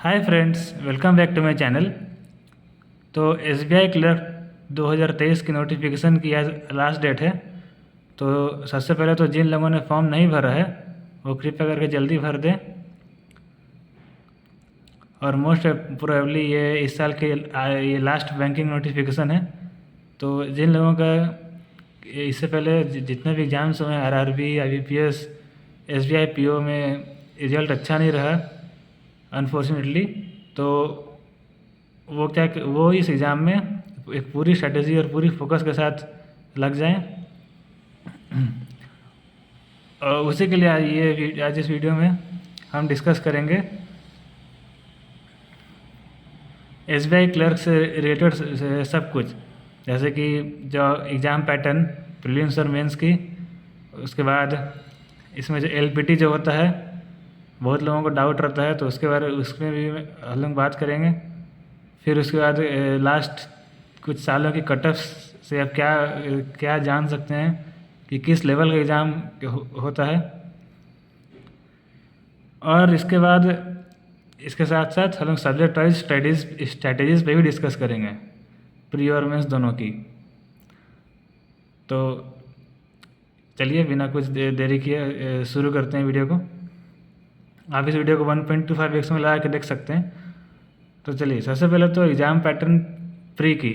Hi friends, welcome back to my channel. तो SBI clerk 2023 की notification की आज लास्ट डेट है। तो सबसे पहले तो जिन लोगों ने फॉर्म नहीं भरा है वो कृपया करके जल्दी भर दें। और मोस्ट प्रोबेबली ये इस साल के ये लास्ट बैंकिंग नोटिफिकेशन है। तो जिन लोगों का इससे पहले जितने भी एग्ज़ाम्स हुए हैं आरआरबी, आईबीपीएस, एसबीआई पीओ में रिजल्ट अच्छा नहीं रहा अनफॉर्चुनेटली, तो वो इस एग्ज़ाम में एक पूरी स्ट्रेटेजी और पूरी फोकस के साथ लग जाएं। और उसी के लिए आज इस वीडियो में हम डिस्कस करेंगे एसबीआई क्लर्क से रिलेटेड सब कुछ, जैसे कि जो एग्ज़ाम पैटर्न प्रीलिम्स और मेंस की, उसके बाद इसमें जो एलपीटी जो होता है बहुत लोगों को डाउट रहता है, तो उसके बारे उसमें भी हम लोग बात करेंगे। फिर उसके बाद लास्ट कुछ सालों की कट ऑफ से अब क्या क्या जान सकते हैं कि किस लेवल का एग्ज़ाम होता है। और इसके बाद इसके साथ साथ हम लोग सब्जेक्ट वाइज स्ट्रैटेजीज़ पे भी डिस्कस करेंगे, प्री और मेंस दोनों की। तो चलिए बिना कुछ देरी किए शुरू करते हैं वीडियो को। आप इस वीडियो को 1.25x में लगा के देख सकते हैं। तो चलिए, सबसे पहले तो एग्ज़ाम पैटर्न प्री की,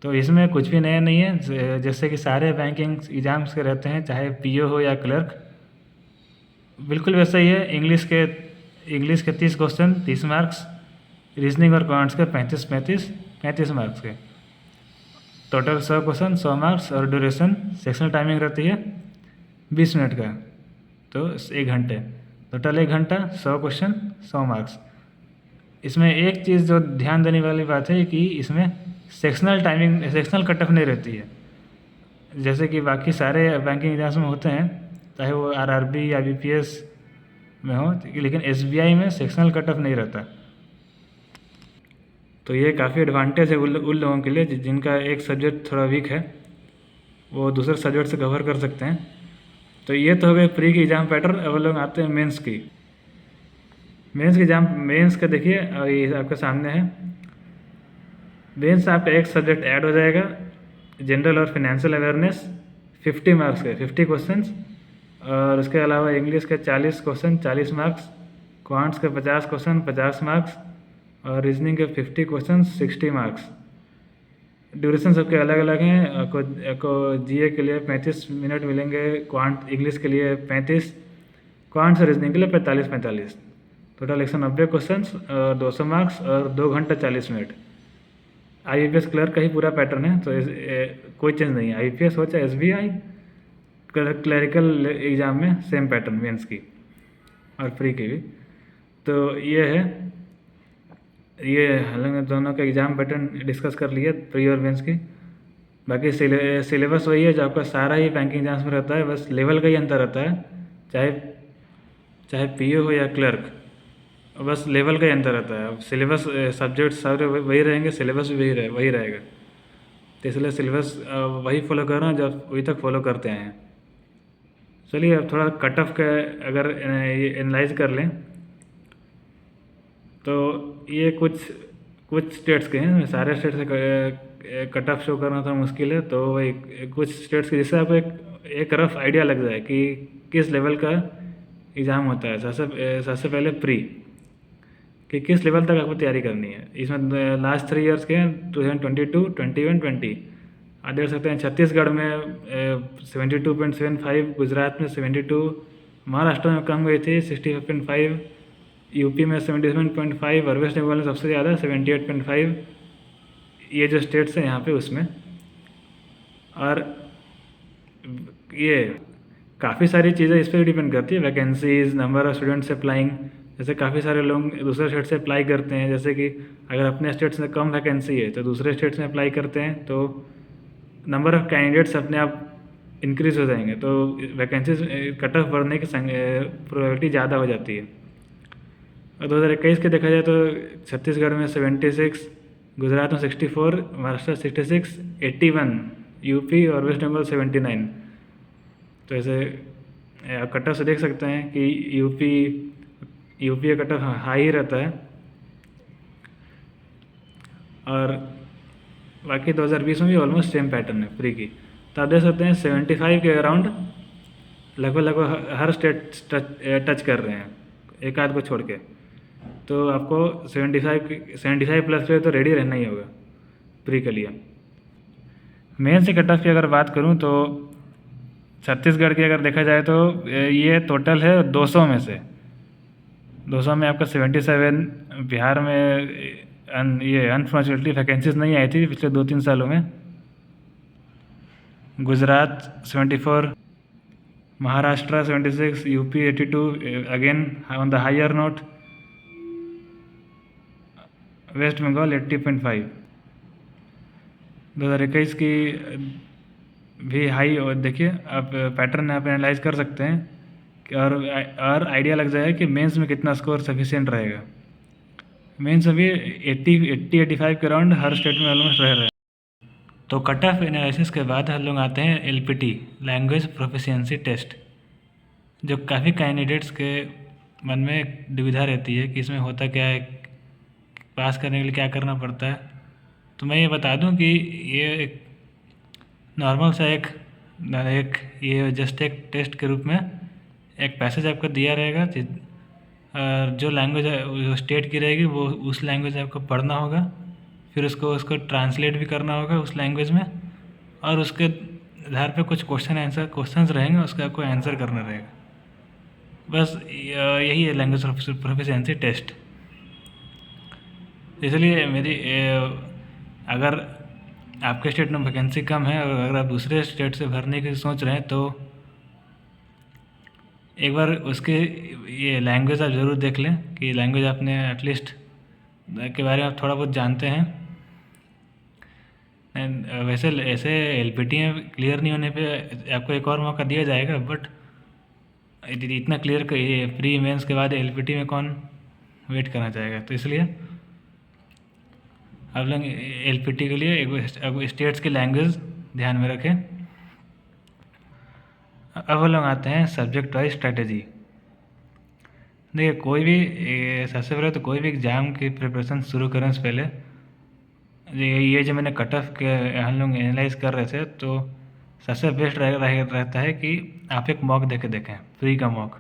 तो इसमें कुछ भी नया नहीं है। जैसे कि सारे बैंकिंग एग्ज़ाम्स के रहते हैं, चाहे पीओ हो या क्लर्क, बिल्कुल वैसा ही है। इंग्लिश के 30 क्वेश्चन 30 मार्क्स, रीजनिंग और क्वांट्स के 35 मार्क्स के, टोटल 100 क्वेश्चन 100 मार्क्स। और ड्यूरेशन सेक्शनल टाइमिंग रहती है 20 मिनट का, तो 1 घंटे, टोटल 1 घंटा 100 क्वेश्चन 100 मार्क्स। इसमें एक चीज़ जो ध्यान देने वाली बात है कि इसमें सेक्शनल कट ऑफ नहीं रहती है, जैसे कि बाकी सारे बैंकिंग एग्जाम्स में होते हैं, चाहे वो आरआरबी या बीपीएस में हो, लेकिन एसबीआई में सेक्शनल कट ऑफ नहीं रहता। तो ये काफ़ी एडवांटेज है उन लोगों के लिए जिनका एक सब्जेक्ट थोड़ा वीक है, वो दूसरे सब्जेक्ट से कवर कर सकते हैं। तो ये तो हो गए प्री की एग्ज़ाम पैटर्न। अब लोग आते हैं मेंस की। मेंस का देखिए, ये आपके सामने है। मेंस आपका एक सब्जेक्ट ऐड हो जाएगा, जनरल और फाइनेंशियल अवेयरनेस, 50 मार्क्स के 50 क्वेश्चंस। और उसके अलावा इंग्लिश के 40 क्वेश्चन 40 मार्क्स, क्वांट्स के 50 क्वेश्चन 50 मार्क्स, और रीजनिंग के 50 क्वेश्चन 60 मार्क्स। ड्यूरेशन सबके अलग अलग हैं। आपको जीए के लिए 35 मिनट मिलेंगे, इंग्लिश के लिए 35, क्वांट्स और रीजनिंग के लिए 45। टोटल 190 क्वेश्चन और 200 मार्क्स और 2 घंटा 40 मिनट। आईबीपीएस क्लर्क का ही पूरा पैटर्न है, तो कोई चेंज नहीं है। आईबीपीएस हो चाहे एसबीआई, क्लरिकल एग्ज़ाम में सेम पैटर्न मेंस की और प्री की भी। तो ये है, ये हालांकि दोनों का एग्ज़ाम पैटर्न डिस्कस कर लिए, प्री और मेंस की। बाकी सिलेबस वही है जो आपका सारा ही बैंकिंग एग्जाम्स में रहता है, बस लेवल का ही अंतर रहता है। चाहे पीओ हो या क्लर्क, बस लेवल का ही अंतर रहता है। अब सिलेबस सब्जेक्ट सारे वही रहेंगे, सिलेबस भी वही रहेगा। तो इसलिए सिलेबस वही फॉलो कर रहे हैं जो अभी तक फॉलो करते आए हैं। चलिए अब थोड़ा कट ऑफ का अगर एनालाइज कर लें, तो ये कुछ स्टेट्स के हैं। सारे स्टेट से कट ऑफ शो करना थोड़ा मुश्किल है, तो कुछ स्टेट्स के, जिससे आपको एक रफ आइडिया लग जाए कि किस लेवल का एग्ज़ाम होता है। सबसे पहले प्री कि किस लेवल तक आपको तैयारी करनी है। इसमें लास्ट 3 ईयर्स के 2022, 21, 20 आप देख सकते हैं। छत्तीसगढ़ में 72.75, गुजरात में 72, महाराष्ट्र में कम गई थी 65.5, यूपी में 77.5 और वेस्ट बंगाल में सबसे ज़्यादा 78.5। ये जो स्टेट्स हैं यहाँ पे उसमें, और ये काफ़ी सारी चीज़ें इस पर डिपेंड करती है। Vacancies, number of students applying, जैसे काफ़ी सारे लोग दूसरे स्टेट से अप्लाई करते हैं। जैसे कि अगर अपने स्टेट्स में कम वैकेंसी है तो दूसरे स्टेट्स में अप्लाई करते हैं, तो नंबर ऑफ़ कैंडिडेट्स अपने आप इंक्रीज़ हो जाएंगे, तो वैकेंसीज कट ऑफ बढ़ने की प्रोबेबिलिटी ज़्यादा हो जाती है। और 2021 के देखा जाए तो छत्तीसगढ़ में 76, गुजरात में 64, महाराष्ट्र 66, 81, यूपी और वेस्ट बंगाल 79। तो ऐसे आप कट ऑफ से देख सकते हैं कि यूपी का कट ऑफ हाई ही रहता है। और बाकी 2020 में भी ऑलमोस्ट सेम पैटर्न है प्री की। तो आप देख सकते हैं 75 के अराउंड लगभग हर स्टेट टच कर रहे हैं, एक आध को छोड़ के। तो आपको 75 प्लस पे तो रेडी रहना ही होगा प्री के लिए। मेन से कट ऑफ की अगर बात करूं तो छत्तीसगढ़ की अगर देखा जाए तो ये टोटल है 200 में से 200 में आपका 77। बिहार में ये अनफॉर्चुनेटली वैकेंसीज नहीं आई थी पिछले 2-3 सालों में। Gujarat 74, Maharashtra 76, UP 82 again on the higher note, West Bengal 80.5। 2021 की भी हाई, और देखिए आप पैटर्न यहाँ पे एनालाइज कर सकते हैं कि और आइडिया लग जाएगा कि मेंस में कितना स्कोर सफिशिएंट रहेगा। मेंस में भी 80-85 के अराउंड हर स्टेट में ऑलमोस्ट रह रहे हैं। तो कट ऑफ एनालिसिस के बाद हम लोग आते हैं LPT, लैंग्वेज प्रोफिशिएंसी टेस्ट, जो काफ़ी कैंडिडेट्स के मन में एक दुविधा रहती है कि इसमें होता क्या है, पास करने के लिए क्या करना पड़ता है। तो मैं ये बता दूं कि ये एक नॉर्मल सा एक ये जस्ट एक टेस्ट के रूप में एक पैसेज आपको दिया रहेगा, जो लैंग्वेज जो स्टेट की रहेगी वो उस लैंग्वेज आपको पढ़ना होगा, फिर उसको ट्रांसलेट भी करना होगा उस लैंग्वेज में, और उसके आधार पे कुछ क्वेश्चंस रहेंगे, उसका आपको आंसर करना रहेगा। बस यही है लैंग्वेज प्रोफिशिएंसी टेस्ट। इसलिए अगर आपके स्टेट में वैकेंसी कम है और अगर आप दूसरे स्टेट से भरने की सोच रहे हैं तो एक बार उसके ये लैंग्वेज आप ज़रूर देख लें कि लैंग्वेज आपने एटलीस्ट के बारे में आप थोड़ा बहुत जानते हैं। वैसे ऐसे LPT में क्लियर नहीं होने पे आपको एक और मौका दिया जाएगा, बट इतना क्लियर प्री मेंस के बाद LPT में कौन वेट करना चाहेगा। तो इसलिए आप लोग LPT के लिए एक स्टेट्स की लैंग्वेज ध्यान में रखें। अब हम लोग आते हैं सब्जेक्ट वाइज स्ट्रैटेजी। देखिए कोई भी सबसे पहले तो कोई भी एग्ज़ाम की प्रिपरेशन शुरू करने से पहले ये जो मैंने कट ऑफ के हम लोग एनालाइज कर रहे थे, तो सबसे बेस्ट रहता है कि आप एक मॉक देके देखें, प्री का मॉक,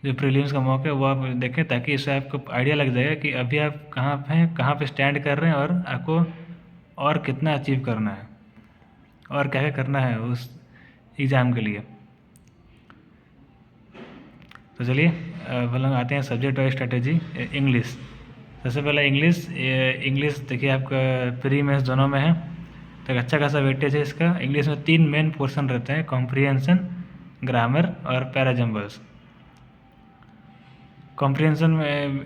जो प्रीलिम्स का मॉक है वो आप देखें, ताकि इससे आपको आइडिया लग जाएगा कि अभी आप कहाँ पे स्टैंड कर रहे हैं और आपको और कितना अचीव करना है और क्या क्या करना है उस एग्ज़ाम के लिए। तो चलिए हम लोग आते हैं सब्जेक्ट वाइज स्ट्रैटेजी। इंग्लिश, सबसे पहले इंग्लिश देखिए आपका प्री मेंस दोनों में है, तो एक अच्छा खासा वेटेज है इसका। इंग्लिश में 3 मेन पोर्शन रहते हैं, कॉम्प्रिहेंशन, ग्रामर और पैराजम्बल्स। कॉम्प्रिहेंशन में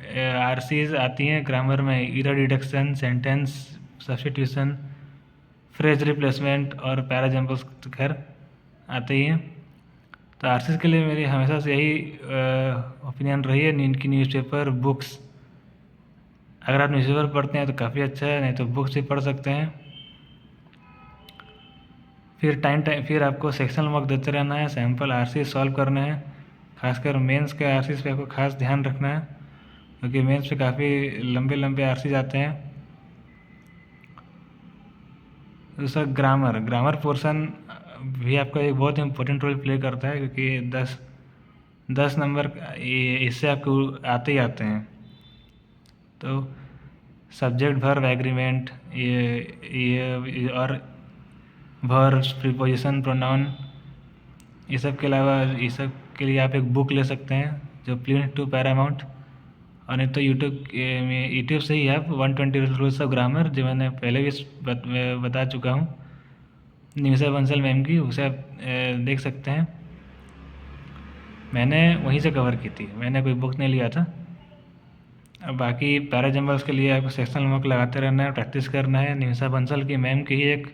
RCs आती हैं, ग्रामर में error deduction, sentence substitution, phrase replacement, और पैराजम्बल्स खैर आते ही हैं। तो RCs के लिए मेरी हमेशा से यही ओपिनियन रही है इनकी न्यूज़पेपर बुक्स। अगर आप न्यूज़पेपर पढ़ते हैं तो काफ़ी अच्छा है, नहीं तो बुक्स भी पढ़ सकते हैं। फिर आपको सेक्शनल मॉक देते रहना है, सैम्पल RC सॉल्व करने हैं। खासकर मेंस के RCs पे आपको खास ध्यान रखना है, क्योंकि मेंस पे काफ़ी लंबे लंबे RCs आते हैं। दूसरा ग्रामर पोर्शन भी आपका एक बहुत इम्पोर्टेंट रोल प्ले करता है, क्योंकि 10 नंबर इससे आपको आते ही आते हैं। तो सब्जेक्ट, वर्ब, एग्रीमेंट, ये और वर्ब्स, प्रीपोजिशन, प्रोनाउन, ये सब के अलावा ये सब के लिए आप एक बुक ले सकते हैं जो प्लीन टू पैरामाउंट, और नहीं तो यूट्यूब से ही आप 120 रूल्स ऑफ ग्रामर, जो मैंने पहले भी बता चुका हूँ, निमिषा बंसल मैम की, उसे आप देख सकते हैं। मैंने वहीं से कवर की थी, मैंने कोई बुक नहीं लिया था। अब बाकी पैराजम्बल्स के लिए आपको सेक्शनल मॉक लगाते रहना है, प्रैक्टिस करना है। निमिषा बंसल की मैम की ही एक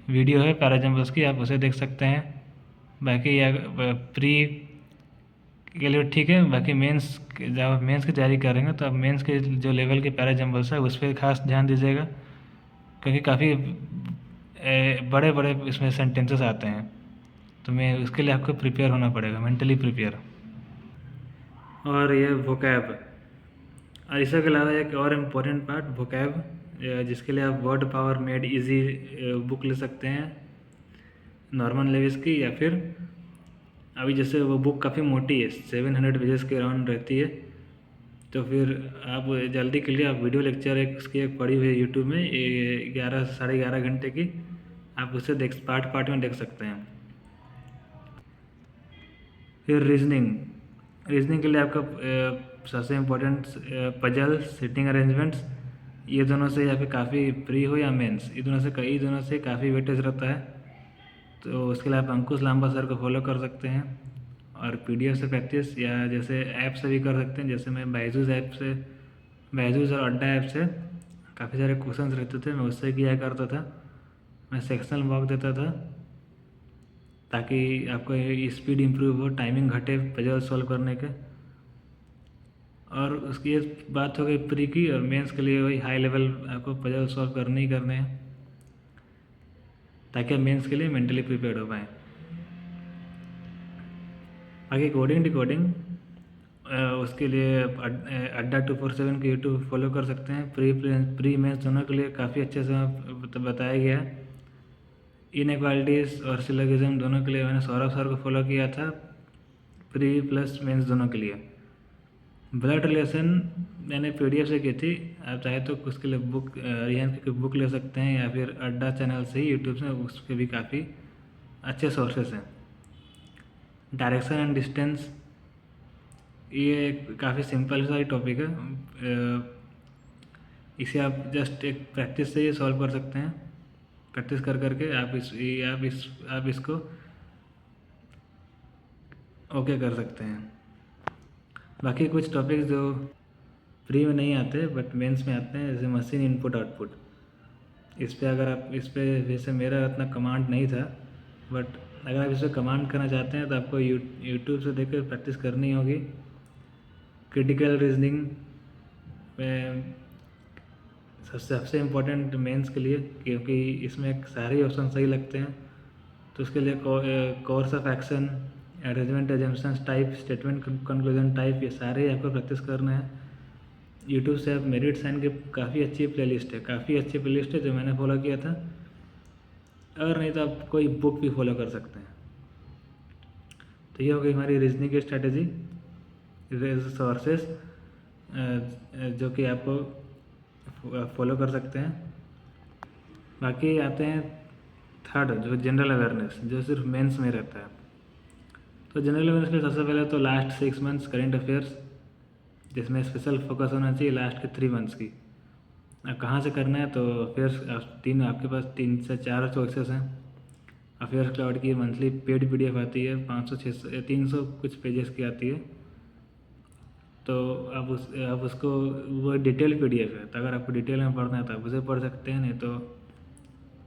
वीडियो है पैराजम्बल्स की, आप उसे देख सकते हैं। बाकी प्री के लिए ठीक है, बाकी मेंस जब आप मेंस की तैयारी करेंगे तो आप मेंस के जो लेवल के पैराजम्बल्स है उस पर खास ध्यान दीजिएगा, क्योंकि काफ़ी बड़े बड़े इसमें सेंटेंसेस आते हैं, तो मैं उसके लिए आपको प्रिपेयर होना पड़ेगा, मेंटली प्रिपेयर। और ये वोकैब, और इसके अलावा एक और इम्पोर्टेंट पार्ट वोकैब, जिसके लिए आप word power made easy book ले सकते हैं नॉर्मन लेविस की, या फिर अभी जैसे वो बुक काफ़ी मोटी है, 700 पेजेस के अराउंड रहती है, तो फिर आप जल्दी के लिए आप वीडियो लेक्चर उसकी एक पड़ी हुई है यूट्यूब में 11 साढ़े 11 घंटे की, आप उसे पार्ट पार्ट में देख सकते हैं। फिर रीजनिंग के लिए आपका सबसे इम्पोर्टेंट पजल, सिटिंग अरेंजमेंट्स, ये दोनों से या फिर काफ़ी प्री हो या मेंस, ये दोनों से काफ़ी वेटेज रहता है, तो उसके लिए आप अंकुश लांबा सर को फॉलो कर सकते हैं। और पीडीएफ से प्रैक्टिस या जैसे ऐप से भी कर सकते हैं, जैसे मैं बायजूस और अड्डा ऐप से काफ़ी सारे क्वेश्चंस रहते थे, मैं उससे किया करता था। मैं सेक्शनल मॉक देता था ताकि आपको स्पीड इम्प्रूव हो, टाइमिंग घटे पजल सॉल्व करने के। और उसकी ये बात हो गई प्री की, और मेंस के लिए वही हाई लेवल आपको पजल सॉल्व करने ही करने हैं, ताकि आप मेंस के लिए मेंटली प्रिपेयर्ड हो पाएँ। आगे कोडिंग डिकोडिंग, उसके लिए अड्डा 247 के यूट्यूब फॉलो कर सकते हैं। प्री मेंस दोनों के लिए काफ़ी अच्छे से बताया गया है। इनइक्वालिटीज़ और सिलोगिज्म दोनों के लिए मैंने सौरभ सर को फॉलो किया था, प्री प्लस मेंस दोनों के लिए। ब्लड रिलेशन मैंने पीडीएफ से की थी, आप चाहे तो उसके लिए रिहान की बुक ले सकते हैं, या फिर अड्डा चैनल से ही यूट्यूब से, उसके भी काफ़ी अच्छे सोर्सेस हैं। डायरेक्शन एंड डिस्टेंस, ये काफ़ी सिंपल सा ही टॉपिक है, इसे आप जस्ट एक प्रैक्टिस से ही सॉल्व कर सकते हैं। प्रैक्टिस कर करके आप इसको ओके कर सकते हैं। बाकी कुछ टॉपिक्स जो प्री में नहीं आते बट मेंस में आते हैं, जैसे मशीन इनपुट आउटपुट, इस पे वैसे मेरा उतना कमांड नहीं था, बट अगर आप इस पर कमांड करना चाहते हैं तो आपको यूट्यूब से देख कर प्रैक्टिस करनी होगी। क्रिटिकल रीजनिंग में सबसे इम्पोर्टेंट मेंस के लिए, क्योंकि इसमें सारे ऑप्शन सही लगते हैं, तो उसके लिए course of action, arrangement assumptions type, statement conclusion type, ये सारे आपको प्रैक्टिस करना है। यूट्यूब से आप मेरिट साइन की काफ़ी अच्छी प्लेलिस्ट है जो मैंने फॉलो किया था, और नहीं तो आप कोई बुक भी फॉलो कर सकते हैं। तो ये हो गई हमारी रीजनिंग की स्ट्रैटेजी, सोर्सेस जो कि आपको फॉलो कर सकते हैं। बाकी आते हैं थर्ड, जो जनरल अवेयरनेस, जो सिर्फ मेंस में रहता है। तो जनरल अवेयरनेस में सबसे पहले तो लास्ट 6 मंथ्स करेंट अफेयर्स, जिसमें स्पेशल फोकस होना चाहिए लास्ट के 3 मंथ्स की। अब कहाँ से करना है, तो अफेयर्स आपके पास 3 से 4 चॉइसेस हैं। अफेयर्स क्लाउड की मंथली पेड पीडीएफ आती है, 500 600 300 कुछ पेजेस की आती है, तो आप उसको, वो डिटेल पीडीएफ है, तो अगर आपको डिटेल में पढ़ना है तो आप उसे पढ़ सकते हैं। नहीं तो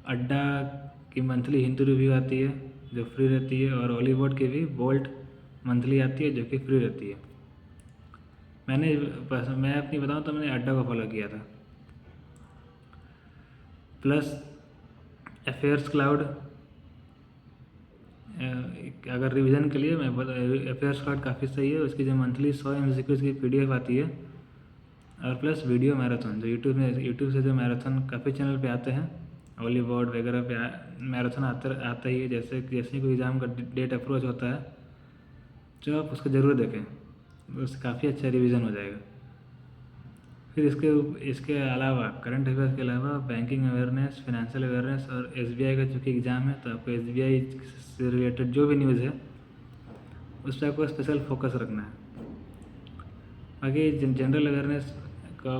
अड्डा की मंथली हिंदू रिव्यू आती है जो फ्री रहती है, और हॉलीवुड की भी बोल्ट मंथली आती है जो कि फ्री रहती है। मैं अपनी बताऊँ तो मैंने अड्डा को फॉलो किया था। प्लस अफेयर्स क्लाउड, अगर रिवीजन के लिए मैं अफेयर्स क्लाउड काफ़ी सही है। उसकी जो मंथली 100 MCQs की पीडीएफ आती है, और प्लस वीडियो मैराथन, जो यूट्यूब से जो मैराथन काफ़ी चैनल पे आते हैं, हॉलीवुड वगैरह पे मैराथन आता ही है, जैसे कोई एग्ज़ाम का डेट अप्रोच होता है, तो आप उसको ज़रूर देखें, उससे काफ़ी अच्छा रिवीजन हो जाएगा। फिर इसके अलावा करंट अफेयर्स के अलावा बैंकिंग अवेयरनेस, फाइनेंशियल अवेयरनेस, और एसबीआई का चूँकि एग्ज़ाम है, तो आपको एसबीआई से रिलेटेड जो भी न्यूज़ है उस पर आपको स्पेशल फोकस रखना है। बाकी जनरल अवेयरनेस का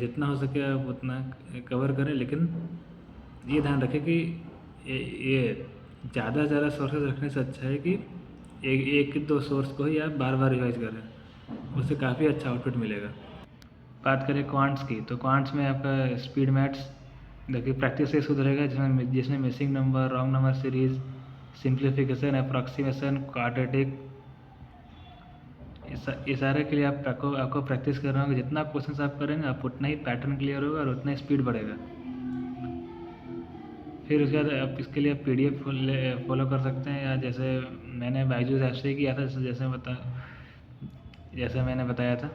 जितना हो सके आप उतना कवर करें, लेकिन ये ध्यान रखें कि ये ज़्यादा से ज़्यादा सोर्सेज रखने से अच्छा है कि एक 2 सोर्स को ही आप बार बार रिवाइज करें, उससे काफ़ी अच्छा आउटपुट मिलेगा। बात करें क्वांट्स की, तो क्वांट्स में आपका स्पीड मैथ्स, देखिए प्रैक्टिस से सुधरेगा, जिसमें missing number, wrong number series, simplification, approximation, quadratic, ये सारे के लिए आपको प्रैक्टिस करना होगा। जितना क्वेश्चन आप करेंगे आप उतना ही पैटर्न क्लियर होगा और उतना ही स्पीड बढ़ेगा। फिर उसके बाद आप इसके लिए पीडीएफ फॉलो कर सकते हैं, या जैसे मैंने बायजूस ऐप से ही किया था, जैसे मैंने बताया था।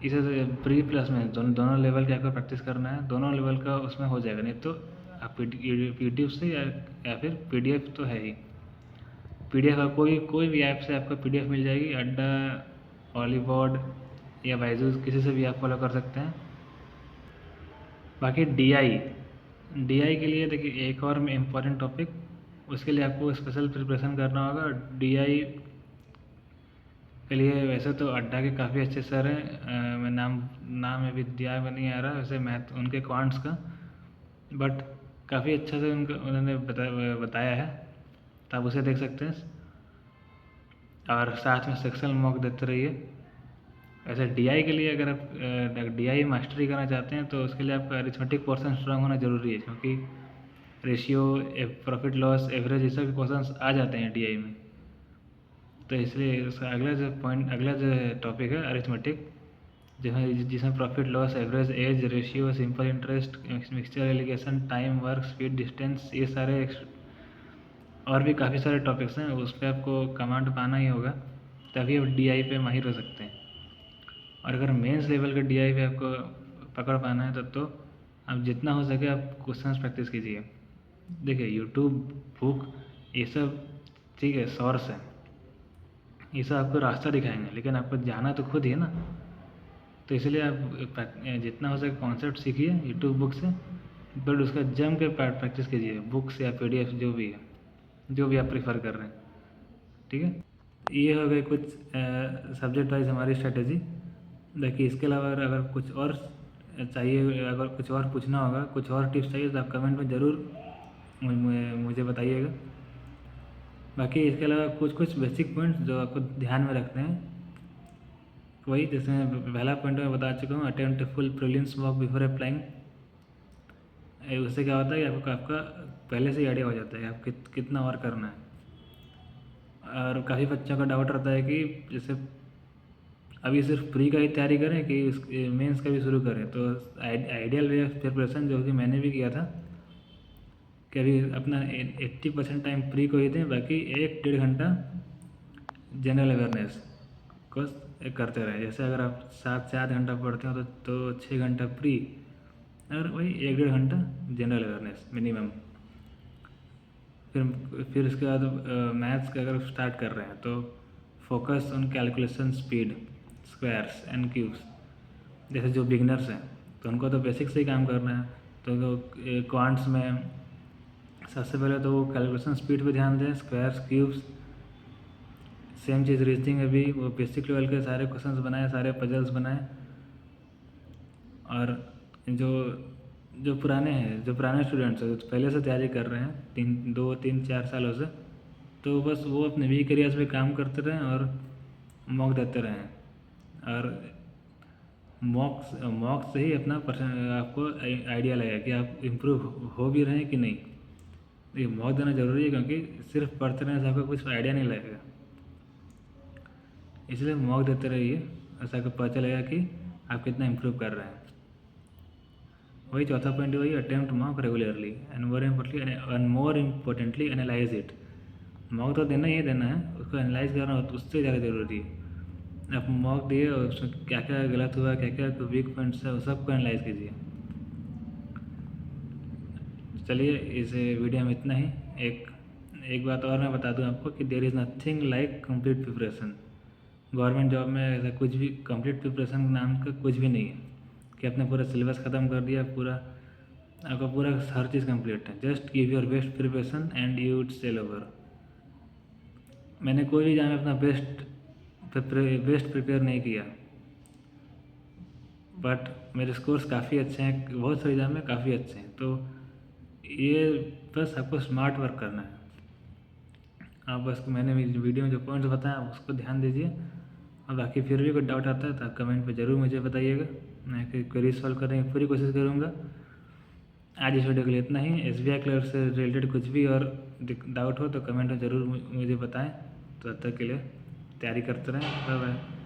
इसे प्री प्लस में दोनों लेवल के आपको प्रैक्टिस करना है, दोनों लेवल का उसमें हो जाएगा। नहीं तो आप यूट्यूब से या फिर PDF तो है ही, PDF का कोई भी ऐप से आपको PDF मिल जाएगी। अड्डा, ऑलीबॉर्ड या बायजूस, किसी से भी आप फॉलो कर सकते हैं। बाकी DI के लिए देखिए एक और इम्पॉर्टेंट टॉपिक, उसके लिए आपको स्पेशल प्रिपरेशन करना होगा। DI के लिए वैसे तो अड्डा के काफ़ी अच्छे सर हैं, मैं नाम अभी दिया में नहीं आ रहा वैसे मैथ उनके क्वांट्स का, बट काफ़ी अच्छा से उन्होंने बताया है, तो आप उसे देख सकते हैं। और साथ में सेक्शनल मॉक देते रहिए। वैसे DI के लिए अगर आप DI मास्टरी करना चाहते हैं तो उसके लिए आपका अरिथमेटिक पोर्शन स्ट्रांग होना ज़रूरी है, क्योंकि रेशियो, प्रॉफिट लॉस, एवरेज, ये सब क्वेश्चंस आ जाते हैं DI में। तो इसलिए उसका अगला जो टॉपिक है अरिथमेटिक, जिसमें profit loss, average, age, ratio, simple interest, mixture alligation, time, work, speed, distance, ये सारे और भी काफ़ी सारे टॉपिक्स हैं। उस पर आपको कमांड पाना ही होगा, तभी आप DI पे माहिर हो सकते हैं। और अगर मेंस लेवल का DI पे आपको पकड़ पाना है तो आप जितना हो सके आप क्वेश्चंस प्रैक्टिस कीजिए। देखिए यूट्यूब, बुक, ये सब ठीक है, सोर्स है, ये सब आपको रास्ता दिखाएंगे, लेकिन आपको जाना तो खुद ही है ना। तो इसलिए आप जितना हो सके कॉन्सेप्ट सीखिए यूट्यूब बुक से, बट उसका जम के प्रैक्टिस कीजिए बुक से या PDF जो भी है, जो भी आप प्रेफर कर रहे हैं। ठीक है, ये हो गए कुछ सब्जेक्ट वाइज हमारी स्ट्रेटेजी। देखिए इसके अलावा अगर कुछ और चाहिए, अगर कुछ और पूछना होगा, कुछ और टिप्स चाहिए तो आप कमेंट में ज़रूर मुझे बताइएगा। बाकी इसके अलावा कुछ बेसिक पॉइंट्स जो आपको ध्यान में रखते हैं, वही जैसे मैं पहला पॉइंट में बता चुका हूँ, attempt full prelims mock before applying. उससे क्या होता है कि आपका पहले से ही आइडिया हो जाता है आप कितना और करना है। और काफ़ी बच्चों का डाउट रहता है कि जैसे अभी सिर्फ प्री का ही तैयारी करें कि मेंस का भी शुरू करें। तो आइडियल वे ऑफ प्रिपरेशन जो कि मैंने भी किया था कि अभी अपना 80% टाइम प्री को ही दें, बाकी 1-1.5 घंटा जनरल अवेयरनेस को करते रहें। जैसे अगर आप 7 से 8 घंटा पढ़ते हो तो 6 घंटा प्री और वही 1-1.5 घंटा जनरल अवेयरनेस मिनिमम। फिर उसके बाद मैथ्स का अगर स्टार्ट कर रहे हैं तो focus on calculation speed, squares and cubes. जैसे जो बिगनर्स हैं तो उनको तो बेसिक से ही काम करना है, तो क्वांट्स में सबसे पहले तो वो कैलकुलेशन स्पीड पे ध्यान दें, स्क्वायर्स, क्यूब्स। सेम चीज़ रीजनिंग में भी वो बेसिक लेवल के सारे क्वेश्चंस बनाए, सारे पजल्स बनाए। और जो पुराने स्टूडेंट्स हैं, जो पहले से तैयारी कर रहे हैं 2-3-4 सालों से, तो बस वो अपने वीक एरियाज पे काम करते रहें और मॉक देते रहें। और मॉक से ही अपना आपको आइडिया लगेगा कि आप इम्प्रूव हो भी रहे हैं कि नहीं। ये मॉक देना ज़रूरी है, क्योंकि सिर्फ पढ़ते रहने से आपको कुछ आइडिया नहीं लगेगा, इसलिए मॉक देते रहिए, ऐसा आपको पता चलेगा कि आप कितना इम्प्रूव कर रहे हैं। वही चौथा पॉइंट वही, attempt mock regularly and more importantly analyse it. Mock तो देना ही देना है, उसको एनालाइज करना उससे ज़्यादा ज़रूरी है। आप मॉक दिए और उसमें क्या क्या गलत हुआ, क्या क्या वीक पॉइंट्स है, वो सबको एनालाइज कीजिए। चलिए इस वीडियो में इतना ही। एक बात और मैं बता दूं आपको कि there is nothing like complete preparation. Government job में ऐसा कुछ भी कंप्लीट प्रिपरेशन नाम का कुछ भी नहीं है कि आपने पूरा सिलेबस ख़त्म कर दिया, आपका पूरा हर चीज़ कंप्लीट है। Just give your best preparation and you would sail over. मैंने कोई भी एग्जाम में अपना बेस्ट प्रिपेयर नहीं किया, बट मेरे स्कोर्स काफ़ी अच्छे हैं, बहुत सारे एग्जाम में काफ़ी अच्छे हैं। तो ये बस आपको स्मार्ट वर्क करना है। आप बस मैंने वीडियो में जो पॉइंट्स बताया आप उसको ध्यान दीजिए। और बाकी फिर भी कोई डाउट आता है तो आप कमेंट पे ज़रूर मुझे बताइएगा, मैं क्वेरी सॉल्व करने की पूरी कोशिश करूँगा। आज इस वीडियो के लिए इतना ही। SBI क्लर्क से रिलेटेड कुछ भी और डाउट हो तो कमेंट में ज़रूर मुझे बताएं। तो तब तक के लिए तैयारी करते रहें। Bye bye.